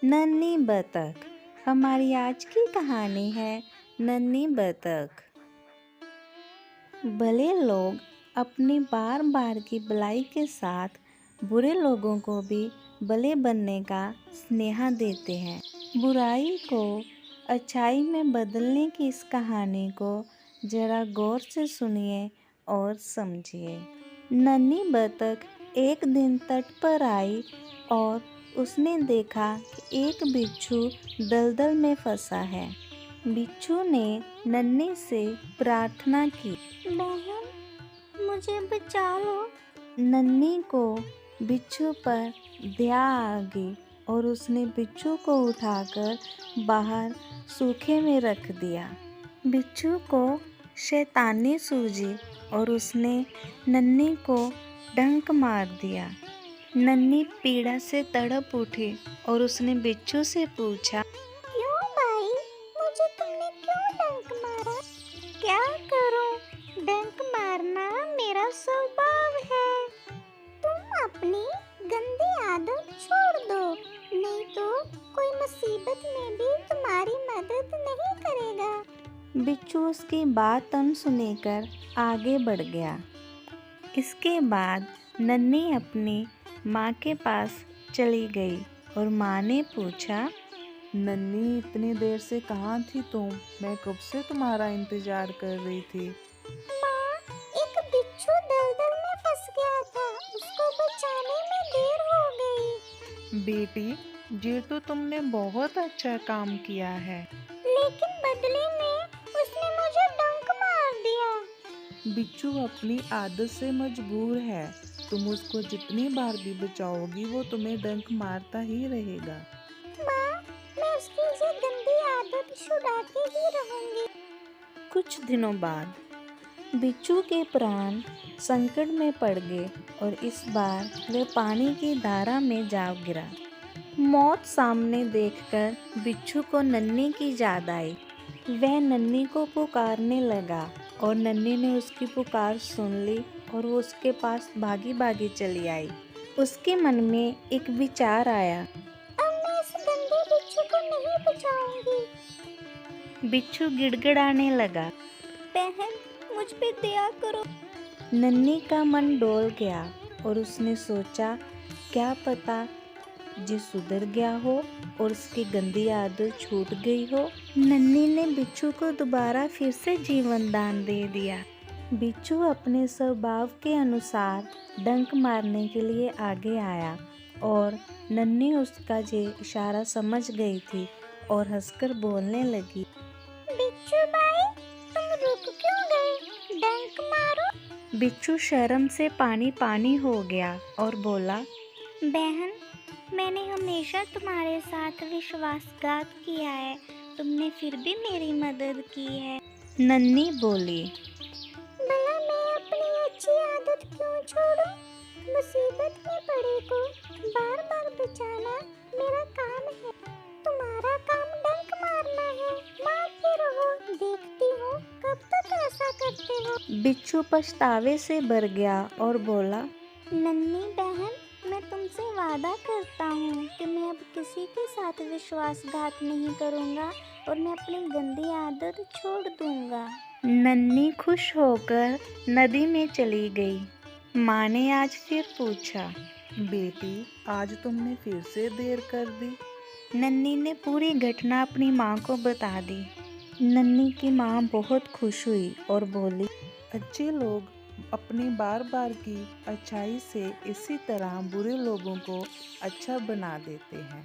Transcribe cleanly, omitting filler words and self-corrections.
नन्ही बतख। हमारी आज की कहानी है नन्ही बतख। भले लोग अपनी बार बार की भलाई के साथ बुरे लोगों को भी भले बनने का स्नेह देते हैं। बुराई को अच्छाई में बदलने की इस कहानी को जरा गौर से सुनिए और समझिए। नन्ही बतख एक दिन तट पर आई और उसने देखा कि एक बिच्छू दलदल में फंसा है। बिच्छू ने नन्ही से प्रार्थना की, बहन, मुझे बचा लो। नन्ही को बिच्छू पर दया आ गई और उसने बिच्छू को उठाकर बाहर सूखे में रख दिया। बिच्छू को शैतानी सूझी और उसने नन्ही को डंक मार दिया। नन्ही पीड़ा से तड़प उठी और उसने बिच्छू से पूछा, क्यों भाई, मुझे तुमने क्यों डंक मारा? क्या करूं? डंक मारना मेरा स्वभाव है। तुम अपनी गंदी आदत छोड़ दो, नहीं तो कोई मुसीबत में भी तुम्हारी मदद नहीं करेगा। बिच्छू उसकी बात अनसुनी कर आगे बढ़ गया। इसके बाद नन्ही अपनी माँ के पास चली गई और माँ ने पूछा, नन्ही, इतनी देर से कहाँ थी तुम? मैं कब से तुम्हारा इंतजार कर रही थी। माँ, एक बिच्छू दलदल में फंस गया था, उसको बचाने में देर हो गई। बेटी, ये तो तुमने बहुत अच्छा काम किया है। लेकिन बदले में उसने मुझे डंक मार दिया। बिच्छू अपनी आदत से मजबूर है। तुम उसको जितनी बार भी बचाओगी वो तुम्हें डंक मारता ही रहेगा। माँ, मैं उसकी ये गंदी आदत छुड़ाती ही रहूंगी। कुछ दिनों बाद बिच्छू के प्राण संकट में पड़ गए और इस बार वह पानी की धारा में जा गिरा। मौत सामने देखकर बिच्छू को नन्ही की याद आई। वह नन्ही को पुकारने लगा और नन्ही ने उसकी पुकार सुन ली और वो उसके पास भागी भागी चली आई। उसके मन में एक विचार आया, अब मैं इस गंदे बिच्छू को नहीं बचाऊंगी। बिच्छू गिड़गिड़ाने लगा, बहन, मुझ पे दया करो। नन्ही का मन डोल गया और उसने सोचा, क्या पता जे सुधर गया हो और उसकी गंदी आदत छूट गई हो। नन्ही ने बिच्छू को दोबारा फिर से जीवन दान दे दिया। बिच्छू अपने स्वभाव के अनुसार डंक मारने के लिए आगे आया और नन्ही उसका ये इशारा समझ गई थी और हंसकर बोलने लगी, बिच्छू भाई, तुम रुक क्यों गए? डंक मारो। बिच्छू शर्म से पानी पानी हो गया और बोला, बहन, मैंने हमेशा तुम्हारे साथ विश्वासघात किया है, तुमने फिर भी मेरी मदद की है। नन्ही बोली, भला मैं अपनी अच्छी आदत क्यों छोड़ूं? मुसीबत में पड़े को बार बार बचाना मेरा काम है। तुम्हारा काम डंक मारना है। मारते रहो, देखती हूँ कब तक ऐसा करते हो। बिच्छू पछतावे से भर गया और बोला, नन्ही बहन, मैं तुमसे वादा करता हूँ कि मैं अब किसी के साथ विश्वासघात नहीं करूँगा और मैं अपनी गंदी आदत छोड़ दूँगा। नन्ही खुश होकर नदी में चली गई। माँ ने आज फिर पूछा, बेटी, आज तुमने फिर से देर कर दी। नन्ही ने पूरी घटना अपनी माँ को बता दी। नन्ही की माँ बहुत खुश हुई और बोली, अच्छे लोग अपनी बार बार की अच्छाई से इसी तरह बुरे लोगों को अच्छा बना देते हैं।